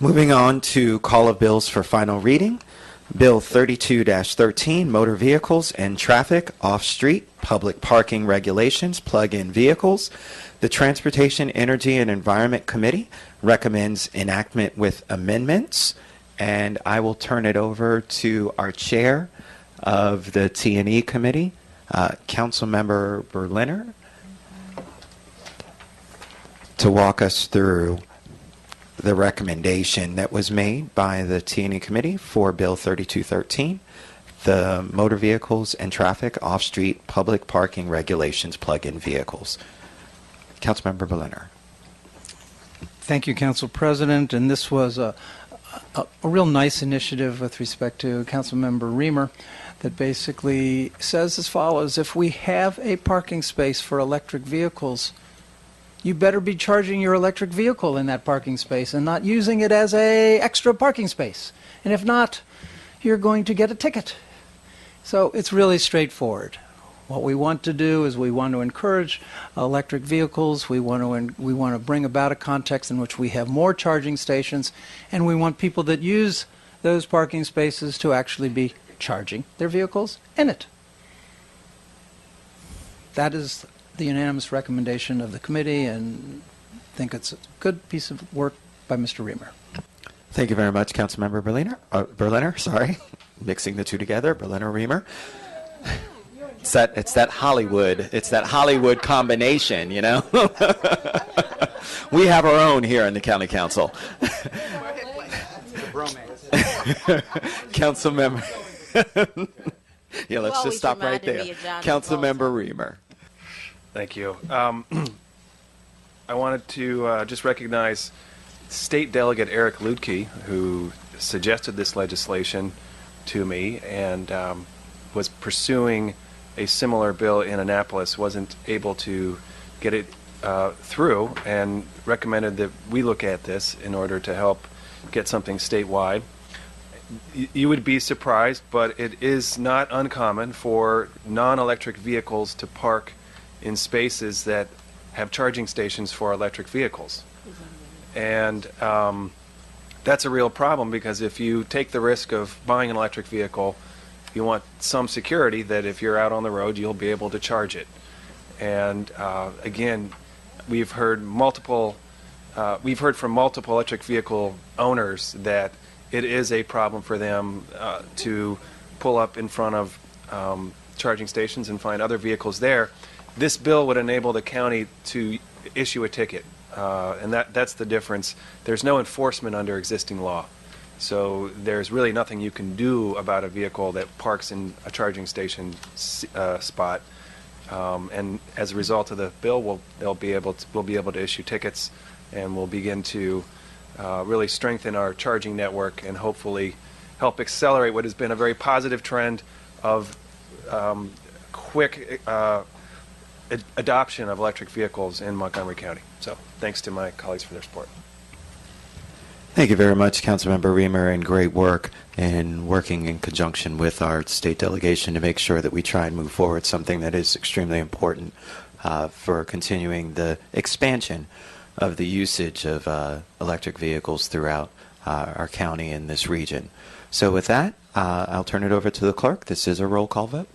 Moving on to call of bills for final reading. Bill 32-13, Motor Vehicles and Traffic Off-Street Public Parking Regulations, Plug-in Vehicles. The Transportation, Energy, and Environment Committee recommends enactment with amendments. And I will turn it over to our chair of the T&E Committee, Councilmember Berliner, to walk us through the recommendation that was made by the T&E Committee for Bill 3213, the Motor Vehicles and Traffic Off-Street Public Parking Regulations Plug-in Vehicles. Councilmember Berliner. Thank you, Council President. And this was a real nice initiative with respect to Councilmember Reamer that basically says as follows: if we have a parking space for electric vehicles, you better be charging your electric vehicle in that parking space and not using it as a extra parking space. And if not, you're going to get a ticket. So it's really straightforward. What we want to do is we want to encourage electric vehicles. We want to bring about a context in which we have more charging stations, and we want people that use those parking spaces to actually be charging their vehicles in it. That is the unanimous recommendation of the committee, and I think it's a good piece of work by Mr. Reamer. Thank you very much, Councilmember Berliner. Sorry, mixing the two together. Berliner, Reamer. It's that Hollywood combination, you know. We have our own here in the County Council. Councilmember. Yeah, let's just stop right there. Councilmember Reamer. Thank you. I wanted to just recognize State Delegate Eric Ludke, who suggested this legislation to me and was pursuing a similar bill in Annapolis, wasn't able to get it through, and recommended that we look at this in order to help get something statewide. You would be surprised, but it is not uncommon for non-electric vehicles to park in spaces that have charging stations for electric vehicles. And that's a real problem, because if you take the risk of buying an electric vehicle, you want some security that if you're out on the road, you'll be able to charge it. And again, we've heard from multiple electric vehicle owners that it is a problem for them to pull up in front of charging stations and find other vehicles there. This bill would enable the county to issue a ticket, and that's the difference. There's no enforcement under existing law. So there's really nothing you can do about a vehicle that parks in a charging station spot. And as a result of the bill, we'll be able to issue tickets, and we'll begin to really strengthen our charging network and hopefully help accelerate what has been a very positive trend of quick adoption of electric vehicles in Montgomery County. So thanks to my colleagues for their support. Thank you very much, Councilmember Reamer, and great work in working in conjunction with our state delegation to make sure that we try and move forward something that is extremely important for continuing the expansion of the usage of electric vehicles throughout our county and this region. So with that, I'll turn it over to the clerk. This is a roll call vote.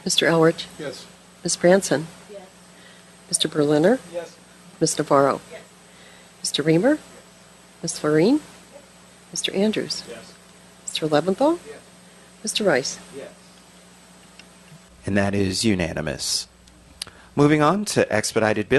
Mr. Elrich? Yes. Ms. Branson? Yes. Mr. Berliner? Yes. Ms. Navarro? Yes. Mr. Reamer? Ms. Florine? Mr. Andrews? Yes. Mr. Leventhal? Yes. Mr. Rice? Yes. And that is unanimous. Moving on to expedited bills.